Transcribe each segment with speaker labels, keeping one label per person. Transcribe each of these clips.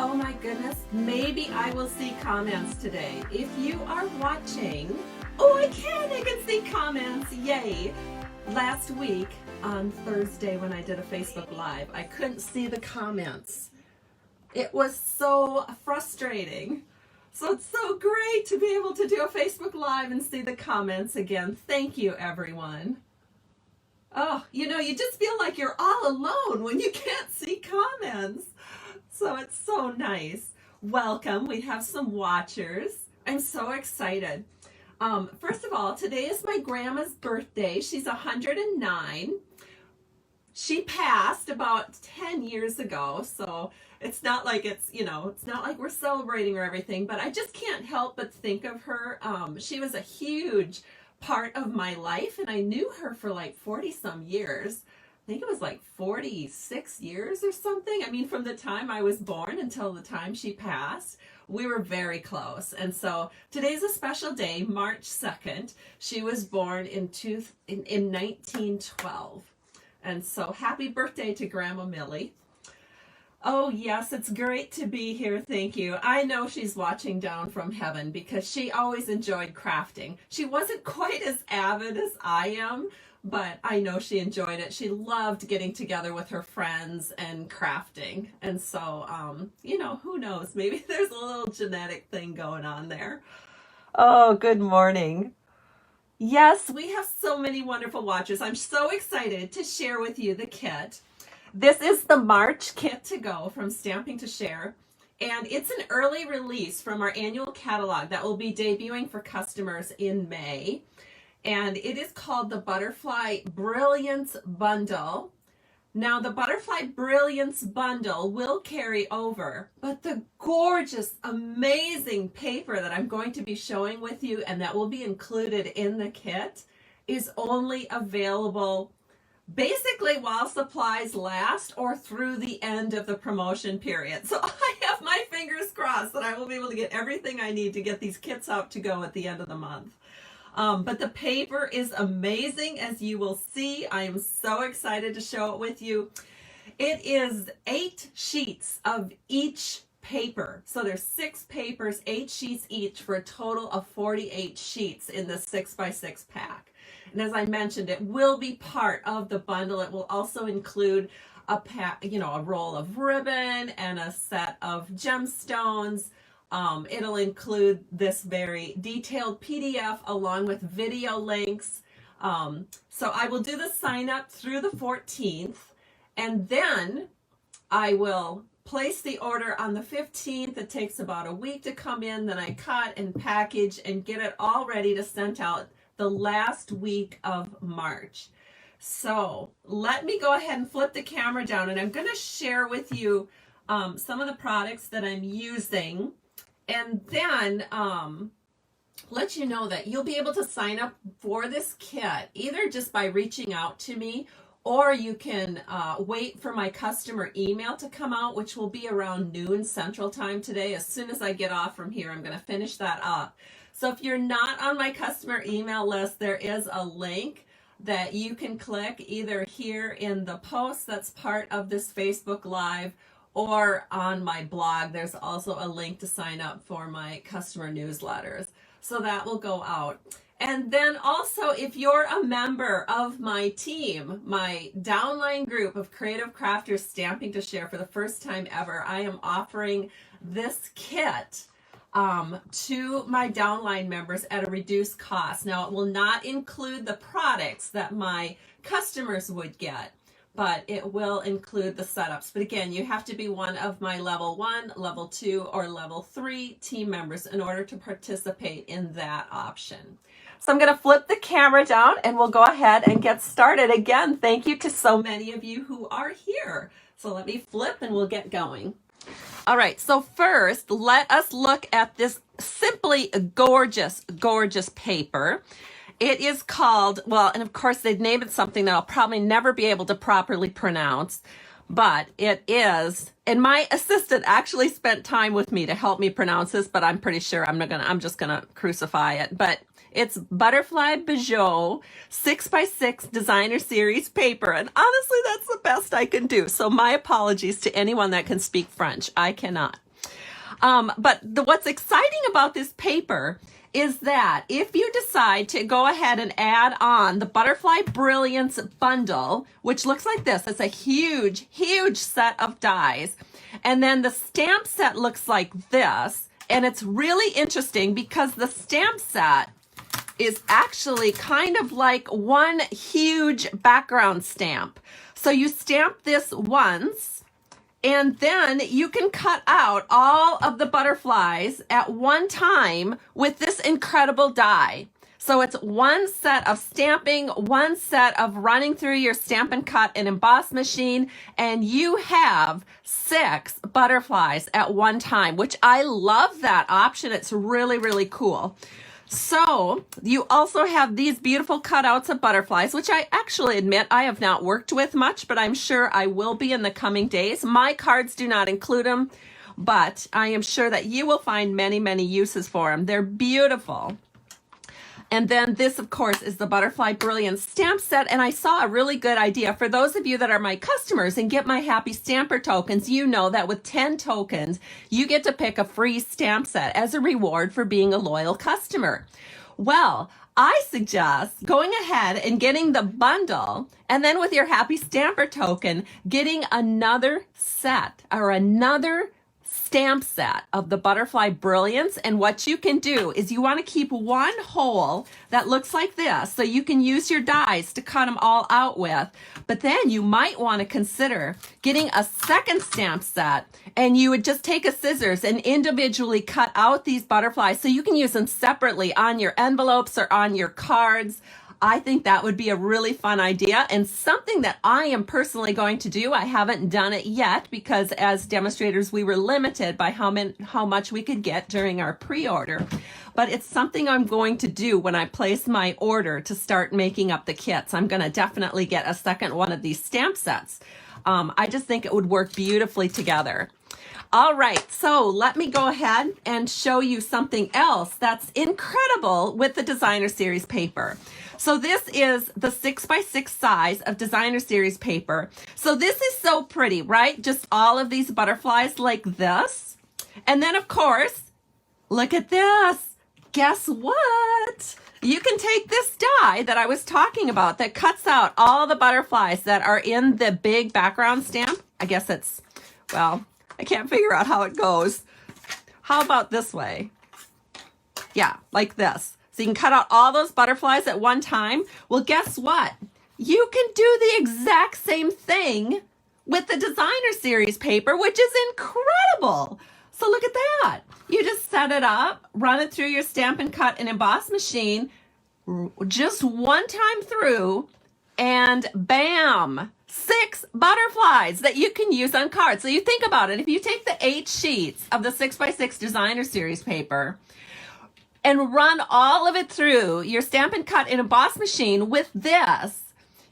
Speaker 1: Oh my goodness, maybe I will see comments today. If you are watching, oh, I can see comments, yay. Last week on Thursday when I did a Facebook Live, I couldn't see the comments. It was so frustrating. So it's so great to be able to do a Facebook Live and see the comments again. Thank you, everyone. Oh, you know, you just feel like you're all alone when you can't see comments. So it's so nice. Welcome. We have some watchers. I'm so excited. First of all, today is my grandma's birthday. She's 109. She passed about 10 years ago, so it's not like it's not like we're celebrating or everything, but I just can't help but think of her. She was a huge part of my life, and I knew her for like 40 some years. I think it was like 46 years or something. I mean, from the time I was born until the time she passed, we were very close. And so today's a special day, March 2nd. She was born in 1912. And so happy birthday to Grandma Millie. Oh yes, it's great to be here. Thank you. I know she's watching down from heaven because she always enjoyed crafting. She wasn't quite as avid as I am, but I know she enjoyed it. She loved getting together with her friends and crafting. And so, who knows? Maybe there's a little genetic thing going on there. Oh, good morning. Yes, we have so many wonderful watchers. I'm so excited to share with you the kit. This is the March kit to go from Stamping to Share. And it's an early release from our annual catalog that will be debuting for customers in May. And it is called the Butterfly Brilliance Bundle. Now, the Butterfly Brilliance Bundle will carry over, but the gorgeous, amazing paper that I'm going to be showing with you and that will be included in the kit is only available basically while supplies last or through the end of the promotion period. So I have my fingers crossed that I will be able to get everything I need to get these kits out to go at the end of the month. But the paper is amazing, as you will see. I am so excited to show it with you. It is 8 sheets of each paper. So there's 6 papers, 8 sheets each, for a total of 48 sheets in the 6x6 pack. And as I mentioned, it will be part of the bundle. It will also include a roll of ribbon and a set of gemstones. It'll include this very detailed PDF along with video links. So I will do the sign up through the 14th, and then I will place the order on the 15th. It takes about a week to come in. Then I cut and package and get it all ready to send out the last week of March. So let me go ahead and flip the camera down, and I'm going to share with you some of the products that I'm using. And then let you know that you'll be able to sign up for this kit either just by reaching out to me, or you can wait for my customer email to come out, which will be around noon Central Time today. As soon as I get off from here, I'm going to finish that up. So if you're not on my customer email list, there is a link that you can click either here in the post that's part of this Facebook Live, or on my blog. There's also a link to sign up for my customer newsletters. So that will go out. And then also, if you're a member of my team, my downline group of creative crafters Stamping to Share, for the first time ever, I am offering this kit to my downline members at a reduced cost. Now, it will not include the products that my customers would get, but it will include the setups. But again, you have to be one of my level 1, level 2, or level 3 team members in order to participate in that option. So I'm going to flip the camera down and we'll go ahead and get started. Again, thank you to so many of you who are here. So let me flip and we'll get going. All right, so first, let us look at this simply gorgeous, gorgeous paper. It is called, well, and of course they've named it something that I'll probably never be able to properly pronounce, but it is, and my assistant actually spent time with me to help me pronounce this, but I'm pretty sure I'm just gonna crucify it. But it's Butterfly Bijou 6x6 Designer Series paper, and honestly, that's the best I can do. So my apologies to anyone that can speak French. I cannot. What's exciting about this paper is that if you decide to go ahead and add on the Butterfly Brilliance bundle, which looks like this, it's a huge, huge set of dies. And then the stamp set looks like this. And it's really interesting because the stamp set is actually kind of like one huge background stamp. So you stamp this once, and then you can cut out all of the butterflies at one time with this incredible die. So it's one set of stamping, one set of running through your Stampin' Cut and Emboss machine, and you have 6 butterflies at one time, which I love that option. It's really, really cool. So you also have these beautiful cutouts of butterflies, which I actually admit I have not worked with much, but I'm sure I will be in the coming days. My cards do not include them, but I am sure that you will find many, many uses for them. They're beautiful. And then this, of course, is the Butterfly Brilliance stamp set. And I saw a really good idea. For those of you that are my customers and get my Happy Stamper tokens, you know that with 10 tokens, you get to pick a free stamp set as a reward for being a loyal customer. Well, I suggest going ahead and getting the bundle, and then with your Happy Stamper token, getting another set or another stamp set of the Butterfly Brilliance. And what you can do is you want to keep one hole that looks like this, so you can use your dies to cut them all out with. But then you might want to consider getting a second stamp set, and you would just take a scissors and individually cut out these butterflies so you can use them separately on your envelopes or on your cards. I think that would be a really fun idea and something that I am personally going to do. I haven't done it yet because as demonstrators, we were limited by how much we could get during our pre-order. But it's something I'm going to do when I place my order to start making up the kits. I'm going to definitely get a second one of these stamp sets. I just think it would work beautifully together. All right, so let me go ahead and show you something else that's incredible with the Designer Series paper. So this is the 6x6 size of Designer Series paper. So this is so pretty, right? Just all of these butterflies like this. And then, of course, look at this. Guess what? You can take this die that I was talking about that cuts out all the butterflies that are in the big background stamp. I guess it's, well, I can't figure out how it goes. How about this way? Yeah, like this. So you can cut out all those butterflies at one time. Well, guess what? You can do the exact same thing with the Designer Series paper, which is incredible. So look at that. You just set it up, run it through your Stampin' Cut and Emboss machine, just one time through, and bam, 6 butterflies that you can use on cards. So you think about it. If you take the 8 sheets of the 6x6 Designer Series paper and run all of it through your Stampin' Cut and Emboss machine with this,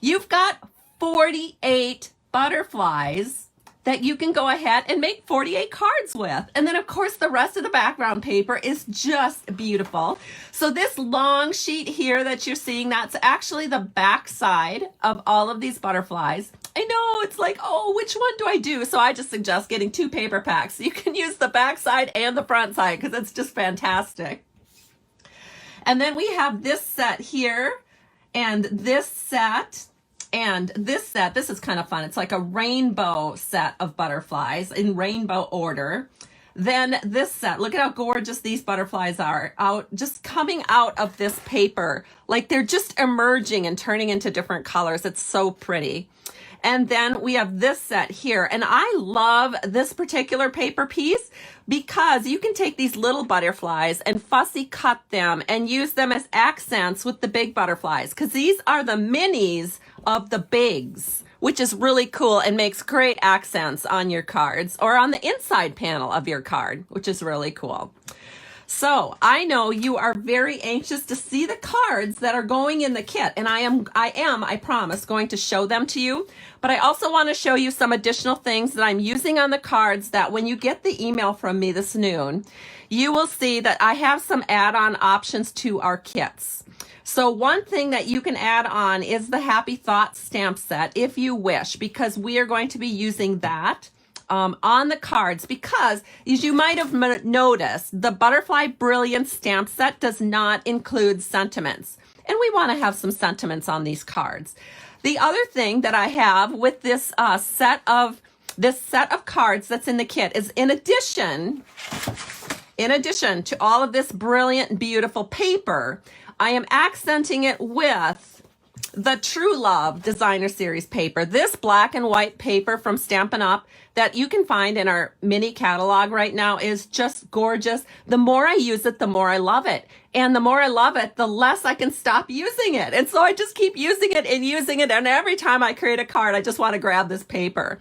Speaker 1: you've got 48 butterflies that you can go ahead and make 48 cards with. And then, of course, the rest of the background paper is just beautiful. So this long sheet here that you're seeing, that's actually the back side of all of these butterflies. I know, it's like, oh, which one do I do? So I just suggest getting 2 paper packs. You can use the back side and the front side because it's just fantastic. And then we have this set here and this set. And this set, this is kind of fun. It's like a rainbow set of butterflies in rainbow order. Then this set, look at how gorgeous these butterflies are out, just coming out of this paper. Like they're just emerging and turning into different colors. It's so pretty. And then we have this set here. And I love this particular paper piece because you can take these little butterflies and fussy cut them and use them as accents with the big butterflies, because these are the minis of the bigs, which is really cool and makes great accents on your cards or on the inside panel of your card, which is really cool. So I know you are very anxious to see the cards that are going in the kit, and I promise, going to show them to you. But I also want to show you some additional things that I'm using on the cards that when you get the email from me this noon, you will see that I have some add-on options to our kits. So one thing that you can add on is the Happy Thoughts stamp set if you wish, because we are going to be using that on the cards because, as you might have noticed, the Butterfly Brilliance stamp set does not include sentiments. And we want to have some sentiments on these cards. The other thing that I have with this set of cards that's in the kit is in addition to all of this brilliant, beautiful paper, I am accenting it with the True Love Designer Series paper. This black and white paper from Stampin' Up! That you can find in our mini catalog right now is just gorgeous. The more I use it, the more I love it. And the more I love it, the less I can stop using it. And so I just keep using it and using it. And every time I create a card, I just want to grab this paper.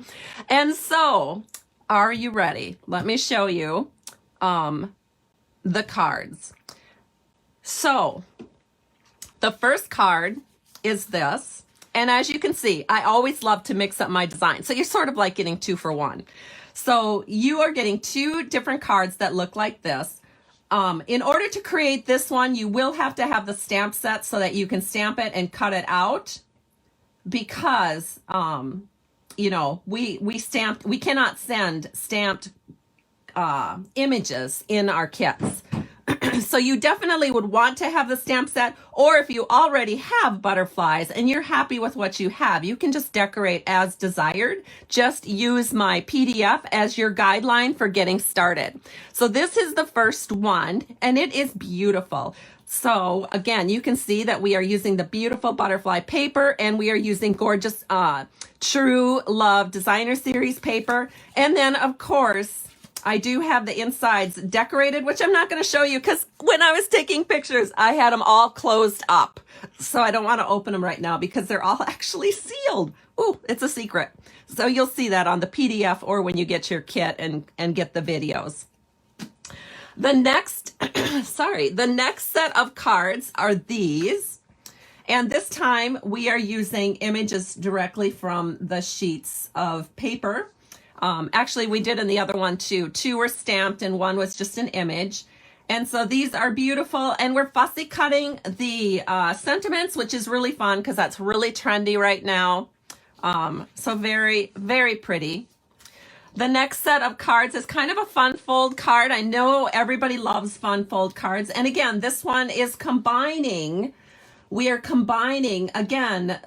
Speaker 1: And so, are you ready? Let me show you the cards. So, the first card is this. And as you can see, I always love to mix up my design. So you're sort of like getting 2 for 1. So you are getting 2 different cards that look like this. In order to create this one, you will have to have the stamp set so that you can stamp it and cut it out. Because, you know, we cannot send stamped images in our kits. So you definitely would want to have the stamp set, or if you already have butterflies and you're happy with what you have, you can just decorate as desired. Just use my PDF as your guideline for getting started. So this is the first one, and it is beautiful. So again, you can see that we are using the beautiful butterfly paper, and we are using gorgeous True Love Designer Series paper. And then of course, I do have the insides decorated, which I'm not going to show you because when I was taking pictures, I had them all closed up. So I don't want to open them right now because they're all actually sealed. Ooh, it's a secret. So you'll see that on the PDF or when you get your kit and get the videos. The next, the next set of cards are these. And this time we are using images directly from the sheets of paper. Actually, we did in the other one too. 2 were stamped and 1 was just an image. And so these are beautiful. And we're fussy cutting the sentiments, which is really fun because that's really trendy right now. So very, very pretty. The next set of cards is kind of a fun fold card. I know everybody loves fun fold cards. And again, this one is combining. We are combining, again,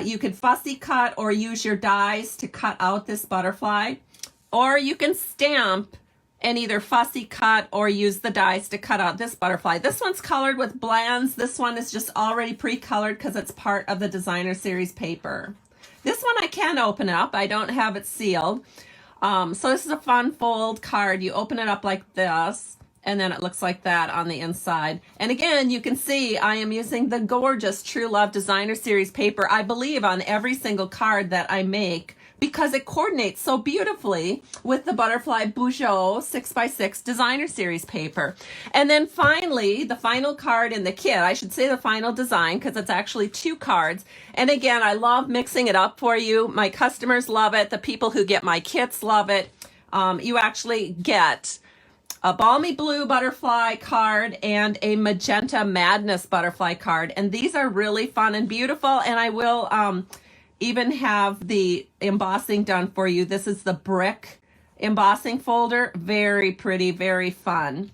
Speaker 1: you could fussy cut or use your dies to cut out this butterfly, or you can stamp and either fussy cut or use the dies to cut out this butterfly. This one's colored with Blands. This one is just already pre-colored because it's part of the Designer Series paper. This one I can open up. I don't have it sealed. So this is a fun fold card. You open it up like this. And then it looks like that on the inside. And again, you can see I am using the gorgeous True Love Designer Series paper, I believe, on every single card that I make because it coordinates so beautifully with the Butterfly Bougeot 6x6 Designer Series paper. And then finally, the final card in the kit, I should say the final design because it's actually 2 cards. And again, I love mixing it up for you. My customers love it. The people who get my kits love it. You actually get a balmy blue butterfly card and a magenta madness butterfly card. And these are really fun and beautiful. And I will even have the embossing done for you. This is the brick embossing folder. Very pretty, very fun.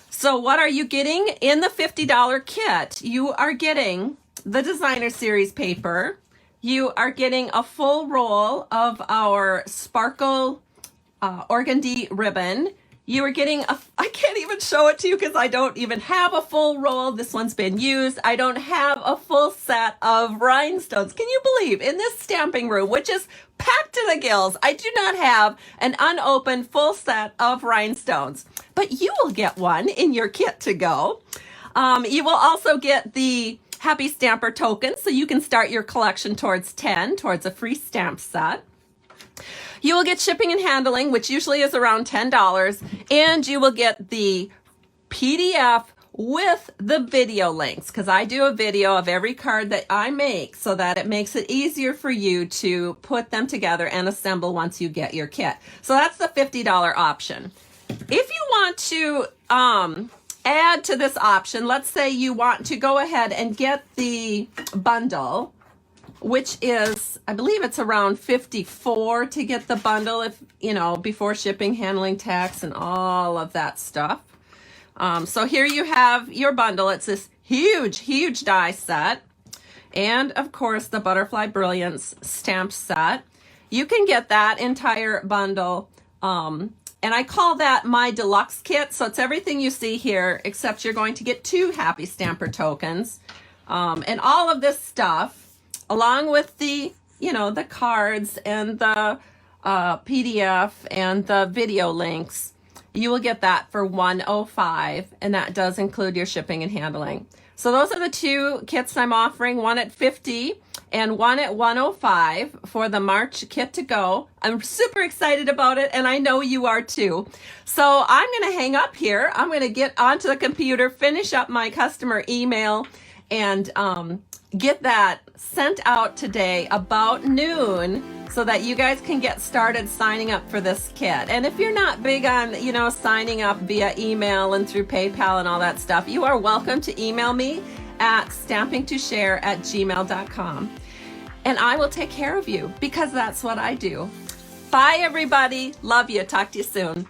Speaker 1: So what are you getting in the $50 kit? You are getting the Designer Series paper. You are getting a full roll of our sparkle organdy ribbon. You are getting I can't even show it to you because I don't even have a full roll. This one's been used. I don't have a full set of rhinestones. Can you believe in this stamping room, which is packed to the gills, I do not have an unopened full set of rhinestones, but you will get one in your kit to go. You will also get the Happy Stamper token so you can start your collection towards 10, towards a free stamp set. You will get shipping and handling, which usually is around $10, and you will get the PDF with the video links because I do a video of every card that I make so that it makes it easier for you to put them together and assemble once you get your kit. So that's the $50 option. If you want to add to this option, let's say you want to go ahead and get the bundle which is, I believe it's around $54 to get the bundle, if you know, before shipping, handling, tax, and all of that stuff. So here you have your bundle. It's this huge die set. And of course the Butterfly Brilliance stamp set. You can get that entire bundle. And I call that my deluxe kit. So it's everything you see here, except you're going to get 2 Happy Stamper tokens. And all of this stuff, along with the, you know, the cards and the PDF and the video links, you will get that for $105, and that does include your shipping and handling. So those are the 2 kits I'm offering, one at $50 and one at $105 for the March kit to go. I'm super excited about it, and I know you are too. So I'm going to hang up here. I'm going to get onto the computer, finish up my customer email, and get that sent out today about noon so that you guys can get started signing up for this kit. And if you're not big on, you know, signing up via email and through PayPal and all that stuff, you are welcome to email me at stampingtoshare@gmail.com. And I will take care of you, because that's what I do. Bye, everybody. Love you. Talk to you soon.